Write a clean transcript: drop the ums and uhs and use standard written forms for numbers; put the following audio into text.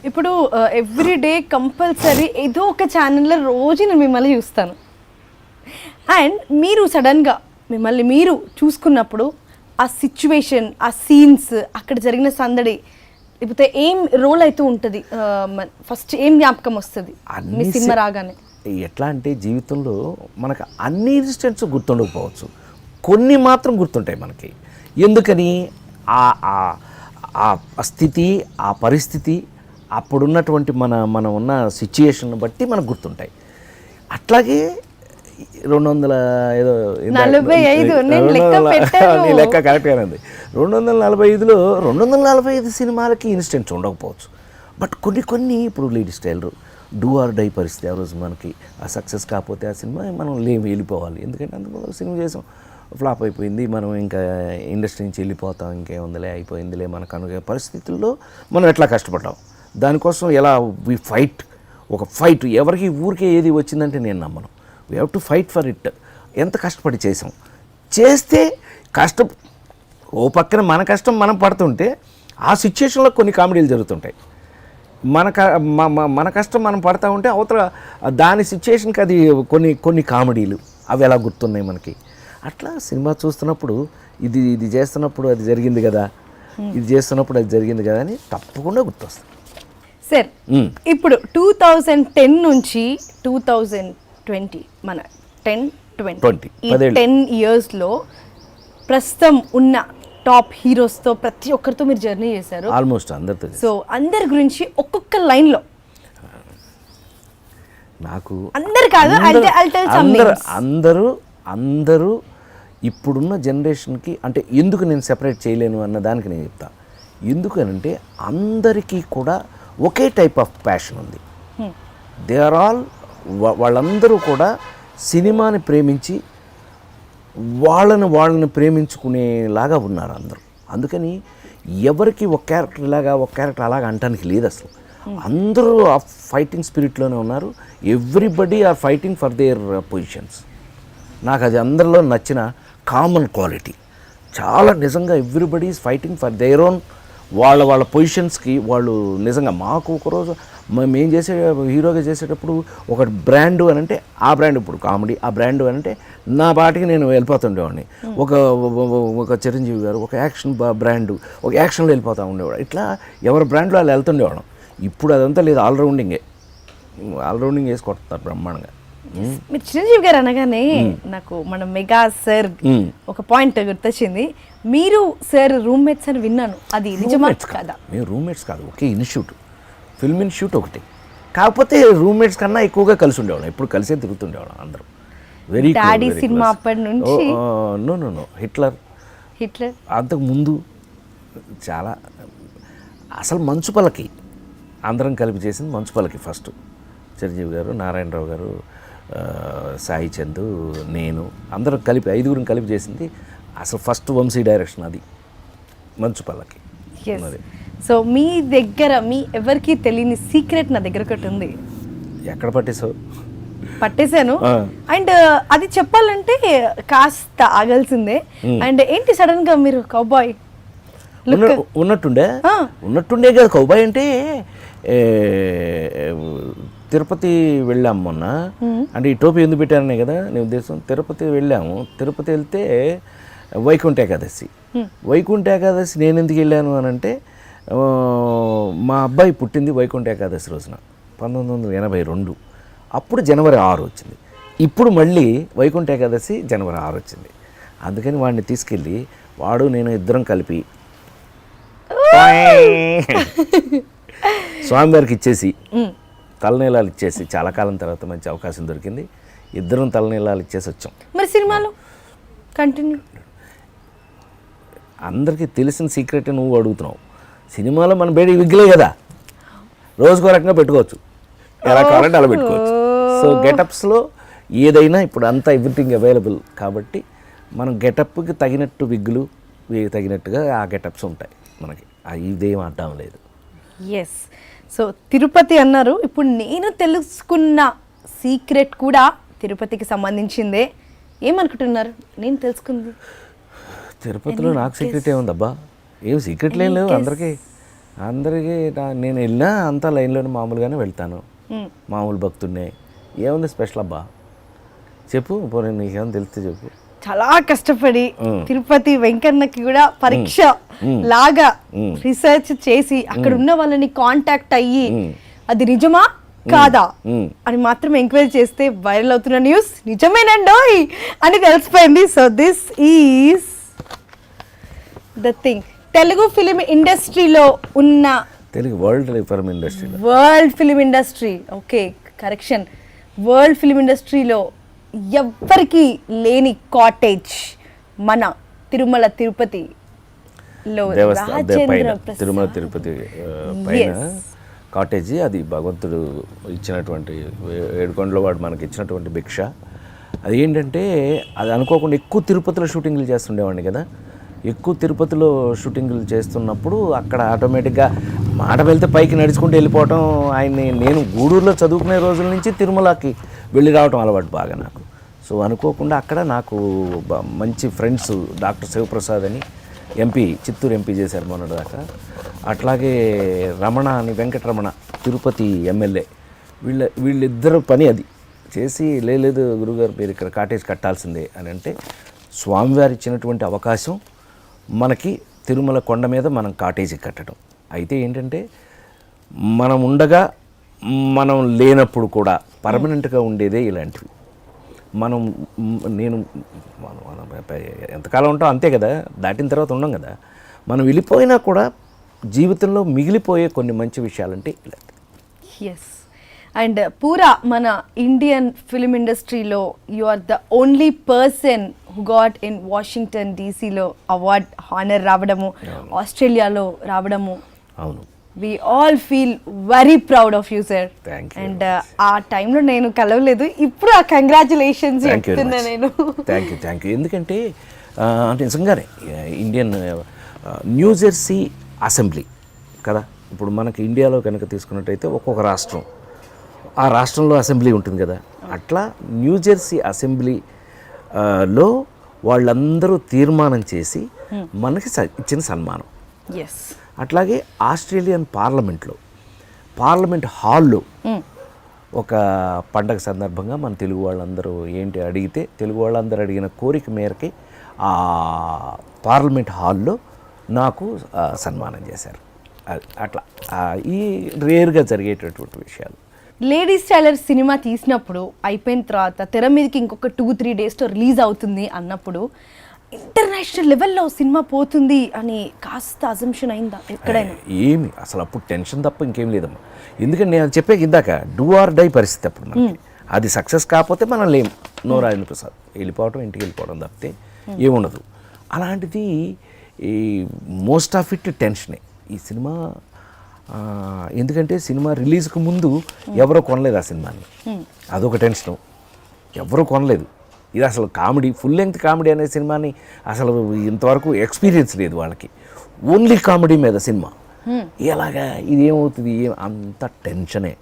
ఇప్పుడు everyday compulsory ఏదో ఒక ఛానల్లో రోజు నేను మిమ్మల్ని చూస్తాను. అండ్ మీరు సడన్గా మిమ్మల్ని మీరు చూసుకున్నప్పుడు ఆ సిచ్యువేషన్, ఆ సీన్స్, అక్కడ జరిగిన సందడి, లేకపోతే ఏం రోల్ అవుతూ ఉంటుంది, ఫస్ట్ ఏం జ్ఞాపకం వస్తుంది మీ సినిమా రాగానే? ఎట్లా అంటే జీవితంలో మనకు అన్ని ఇన్సిడెంట్స్ గుర్తుండకపోవచ్చు, కొన్ని మాత్రం గుర్తుంటాయి మనకి. ఎందుకని ఆ స్థితి, ఆ పరిస్థితి, అప్పుడున్నటువంటి మనం ఉన్న సిచ్యుయేషన్ బట్టి మనకు గుర్తుంటాయి. అట్లాగే 245 లెక్క కరెక్ట్గానే ఉంది. 245లో 245 సినిమాలకి ఇన్సిడెంట్స్ ఉండకపోవచ్చు. బట్ కొన్ని ఇప్పుడు lead style do or die పరిస్థితి. ఆ రోజు మనకి ఆ సక్సెస్ కాకపోతే ఆ సినిమా మనం వెళ్ళిపోవాలి. ఎందుకంటే అందులో సినిమా చేసాం, ఫ్లాప్ అయిపోయింది, మనం ఇంకా ఇండస్ట్రీ నుంచి వెళ్ళిపోతాం, ఇంకేముందిలే అయిపోయిందిలే మనకు అనుకునే పరిస్థితుల్లో మనం ఎట్లా కష్టపడ్డాం. దానికోసం ఎలా ఒక ఫైట్ ఎవరికి ఊరికే ఏది వచ్చిందంటే నేను నమ్మను. We have to fight for it. ఎంత కష్టపడి చేస్తే ఓ పక్కన మన కష్టం మనం పడుతుంటే ఆ సిచ్యుయేషన్లో కొన్ని కామెడీలు జరుగుతుంటాయి. మన కష్టం మనం పడతా ఉంటే అవతల దాని సిచ్యుయేషన్కి అది కొన్ని కామెడీలు అవి ఎలా గుర్తున్నాయి మనకి. అట్లా సినిమా చూస్తున్నప్పుడు ఇది చేస్తున్నప్పుడు అది జరిగింది కదా, ఇది చేస్తున్నప్పుడు అది జరిగింది కదా అని తప్పకుండా గుర్తొస్తుంది. సార్, ఇప్పుడు 2010 నుంచి 2020 మన 10-20 10 ఇయర్స్లో ప్రస్తుతం ఉన్న టాప్ హీరోస్తో ప్రతి ఒక్కరితో మీరు జర్నీ చేశారు, ఆల్మోస్ట్ అందరితో. సో అందరి గురించి ఒక్కొక్క లైన్లో నాకు అందరు కాదు, అందరూ ఇప్పుడున్న జనరేషన్కి అంటే ఎందుకు నేను సెపరేట్ చేయలేను అన్న దానికి నేను చెప్తా. ఎందుకనంటే అందరికీ కూడా ఒకే టైప్ ఆఫ్ ప్యాషన్ ఉంది. దే ఆర్ ఆల్ వాళ్ళందరూ కూడా సినిమాని ప్రేమించి వాళ్ళని ప్రేమించుకునేలాగా ఉన్నారు అందరూ. అందుకని ఎవరికి ఒక క్యారెక్టర్ అలాగా అంటానికి లేదు అసలు. అందరూ ఆ ఫైటింగ్ స్పిరిట్లోనే ఉన్నారు. Everybody are fighting for their positions. నాకు అది అందరిలో నచ్చిన కామన్ క్వాలిటీ. చాలా నిజంగా everybody is fighting for their own వాళ్ళ పొజిషన్స్కి. వాళ్ళు నిజంగా మాకు ఒకరోజు మేము హీరోగా చేసేటప్పుడు ఒక బ్రాండ్ అని అంటే ఆ బ్రాండ్, ఇప్పుడు కామెడీ ఆ బ్రాండ్ అని అంటే నా బాటికి నేను వెళ్ళిపోతుండేవాడిని. ఒక చిరంజీవి గారు ఒక యాక్షన్ బ్రాండ్, ఒక యాక్షన్లో వెళ్ళిపోతూ ఉండేవాడు. ఇట్లా ఎవరి బ్రాండ్లో వాళ్ళు వెళ్తుండేవాళ్ళం. ఇప్పుడు అదంతా లేదు, ఆల్రౌండింగ్ వేసి కొడతారు బ్రహ్మాండంగా. మీరు చిరంజీవి గారు అనగానే నాకు మన మెగా సార్ ఒక పాయింట్ గుర్తొచ్చింది. మీరు సార్ రూమ్మేట్స్ అని విన్నాను, అది నిజమా కాదా? మేము రూమ్మేట్స్ కాదు, ఒకే ఇన్స్టిట్యూట్, ఫిల్మ్ ఇన్స్టిట్యూట్ ఒకటి. కాకపోతే రూమ్మేట్స్ కన్నా ఎక్కువగా కలిసి ఉండేవాళ్ళం, ఎప్పుడు కలిసే తిరుగుతుండేవాళ్ళం అందరం. వెరీ డాడీ సినిమా అప్పటి నుంచి. నో హిట్లర్ అంతకు ముందు చాలా అసలు మంచు పల్లకి అందరం కలిపి చేసింది మంచు పల్లకి ఫస్ట్. చిరంజీవి గారు, నారాయణరావు గారు, సాయి చందు, నేను అందరం కలిపి 5గురం కలిపి చేసింది అసలు ఫస్ట్ వంశీ డైరెక్షన్ అది మంచు పల్లకి. సో మీ దగ్గర మీ ఎవరికి తెలియని సీక్రెట్ నా దగ్గర ఒకటి ఉంది. ఎక్కడ పట్టేశాను. అండ్ అది చెప్పాలంటే కాస్త ఆగాల్సిందే. అండ్ ఏంటి సడన్ గా మీరు కౌబాయ్ ఉన్నట్టుండే కదా. కౌబాయ్ అంటే తిరుపతి వెళ్ళాము మొన్న. అంటే ఈ టోపీ ఎందుకు పెట్టారనే కదా నీ ఉద్దేశం. తిరుపతి వెళ్ళాము. తిరుపతి వెళ్తే వైకుంఠ ఏకాదశి నేను ఎందుకు వెళ్ళాను అని అంటే మా అబ్బాయి పుట్టింది వైకుంఠ ఏకాదశి రోజున 1982. అప్పుడు జనవరి 6 వచ్చింది. ఇప్పుడు మళ్ళీ వైకుంఠ ఏకాదశి జనవరి 6 వచ్చింది. అందుకని వాడిని తీసుకెళ్ళి వాడు నేను ఇద్దరం కలిపి స్వామివారికి ఇచ్చేసి తలనీలాలు ఇచ్చేసి, చాలా కాలం తర్వాత మంచి అవకాశం దొరికింది, ఇద్దరం తలనీలాలు ఇచ్చేసి వచ్చాం. మరి సినిమాలో కంటిన్యూ అందరికీ తెలిసిన సీక్రెట్ నువ్వు అడుగుతున్నావు. సినిమాలో మన బేడి విగ్గులే కదా, రోజుకో రకంగా పెట్టుకోవచ్చు, ఎలా కావాలంటే అలా పెట్టుకోవచ్చు. సో గెటప్స్లో ఏదైనా ఇప్పుడు అంతా ఎవ్రీథింగ్ అవైలబుల్ కాబట్టి మనం గెటప్కి తగినట్టు విగ్గులు తగినట్టుగా ఆ గెటప్స్ ఉంటాయి మనకి. ఇదేం అడ్డం లేదు. ఎస్. సో తిరుపతి అన్నారు, ఇప్పుడు నేను తెలుసుకున్న సీక్రెట్ కూడా తిరుపతికి సంబంధించిందే. ఏమనుకుంటున్నారు నేను తెలుసుకుంది? తిరుపతిలో నాకు సీక్రెట్ ఏముందబ్బా, ఏం సీక్రెట్లు ఏం లేవు అందరికీ. అందరికీ నేను వెళ్ళినా అంతా లైన్లోనే మామూలుగానే వెళ్తాను, మామూలు భక్తున్నే. ఏముంది స్పెషల్ అబ్బా చెప్పు, పోనీ నీకేమో తెలిస్తే చెప్పు. చాలా కష్టపడి తిరుపతి వెంకన్నకి కూడా పరీక్ష లాగా రీసెర్చ్ చేసి అక్కడ ఉన్న వాళ్ళని కాంటాక్ట్ అయ్యి అది నిజమా కాదా అని మాత్రం ఎంక్వైరీ చేస్తే వైరల్ అవుతున్న న్యూస్ నిజమేనండోయ్ అని తెలిసిపోయింది. So this is the thing. Telugu film ఇండస్ట్రీలో ఉన్న Telugu world film industry, world film industry, okay correction, world film ఇండస్ట్రీలో ఎవ్వరికి లేని కాటేజ్ మన తిరుమల తిరుపతిలో రాజేంద్ర ప్రసాద్. తిరుమల తిరుపతి పైన కాటేజీ, అది భగవంతుడు ఇచ్చినటువంటి ఏడుకొండలో వాడు మనకి ఇచ్చినటువంటి భిక్ష. అది ఏంటంటే అది అనుకోకుండా ఎక్కువ తిరుపతిలో షూటింగ్లు చేస్తుండేవాడిని కదా. ఎక్కువ తిరుపతిలో షూటింగ్లు చేస్తున్నప్పుడు అక్కడ ఆటోమేటిక్గా మాట వెళ్తే పైకి నడుచుకుంటూ వెళ్ళిపోవటం. ఆయన్ని నేను గూడూరులో చదువుకునే రోజుల నుంచి తిరుమలకి వెళ్ళి రావటం అలవాటు బాగా నాకు. సో అనుకోకుండా అక్కడ నాకు మంచి ఫ్రెండ్స్ డాక్టర్ శివప్రసాద్ అని ఎంపీ, చిత్తూరు ఎంపీ చేశారు మొన్నటిదాకా. అట్లాగే రమణ అని, వెంకటరమణ తిరుపతి ఎమ్మెల్యే, వీళ్ళిద్దరు పని అది చేసి, లేదు గురుగారు మీరు ఇక్కడ కాటేజ్ కట్టాల్సిందే అని అంటే, స్వామివారు ఇచ్చినటువంటి అవకాశం మనకి తిరుమల కొండ మీద మనం కాటేజీ కట్టడం. అయితే ఏంటంటే మనం ఉండగా మనం లేనప్పుడు కూడా పర్మనెంట్గా ఉండేదే ఇలాంటివి. నేను ఎంతకాలం ఉంటాం అంతే కదా, దాటిన తర్వాత ఉండం కదా. మనం వెళ్ళిపోయినా కూడా జీవితంలో మిగిలిపోయే కొన్ని మంచి విషయాలంటే ఇలాంటివి. ఎస్. అండ్ పూరా మన ఇండియన్ ఫిలిం ఇండస్ట్రీలో you are the only person who got in Washington డీసీలో అవార్డ్ హానర్ రావడము, ఆస్ట్రేలియాలో రావడము. అవును, we all feel very proud of you sir. Thank you. And ఆ టైంలో నేను కలవలేదు, ఇప్పుడు ఆ కంగ్రాచులేషన్స్ చెప్తున్నా నేను. Thank you. ఎందుకంటే అంటే నిజంగానే ఇండియన్ న్యూజెర్సీ అసెంబ్లీ కదా, ఇప్పుడు మనకి ఇండియాలో కనుక తీసుకున్నట్టయితే ఒక్కొక్క రాష్ట్రం, ఆ రాష్ట్రంలో అసెంబ్లీ ఉంటుంది కదా, అట్లా న్యూజెర్సీ అసెంబ్లీలో వాళ్ళందరూ తీర్మానం చేసి మనకి ఇచ్చిన సన్మానం. ఎస్. అట్లాగే ఆస్ట్రేలియన్ పార్లమెంట్ హాల్లో ఒక పండగ సందర్భంగా మన తెలుగు వాళ్ళందరూ ఏంటి అడిగితే, తెలుగు వాళ్ళందరూ అడిగిన కోరిక మేరకి ఆ పార్లమెంట్ హాల్లో నాకు సన్మానం చేశారు. అట్లా ఈ రేర్గా జరిగేటటువంటి విషయాలు. లేడీస్ టైలర్ సినిమా తీసినప్పుడు అయిపోయిన తర్వాత తెర మీదకి ఇంకొక 2-3 డేస్లో రిలీజ్ అవుతుంది అన్నప్పుడు ఇంటర్నేషనల్ లెవెల్లో సినిమా పోతుంది అని కాస్త అజంప్షన్ అయిందా ఎక్కడైనా? ఏమి అసలు అప్పుడు టెన్షన్ తప్ప ఇంకేం లేదమ్మా. ఎందుకంటే నేను చెప్పాక ఇందాక డూ ఆర్ డై పరిస్థితి అప్పుడు మనకి. అది సక్సెస్ కాకపోతే మనం లేం, నో రాజేంద్ర ప్రసాద్, వెళ్ళిపోవడం, ఇంటికి వెళ్ళిపోవడం తప్పితే ఏముండదు. అలాంటిది ఈ మోస్ట్ ఆఫ్ ఇట్ టెన్షనే ఈ సినిమా. ఎందుకంటే సినిమా రిలీజ్కి ముందు ఎవరో కొనలేదు ఆ సినిమాని, అదొక టెన్షను. ఎవరో కొనలేదు. ఇది అసలు కామెడీ, ఫుల్ లెంగ్త్ కామెడీ అనే సినిమాని అసలు ఇంతవరకు ఎక్స్పీరియన్స్ లేదు వాళ్ళకి. ఓన్లీ కామెడీ మీద సినిమా, ఎలాగా ఇది ఏమవుతుంది, అంత టెన్షనే.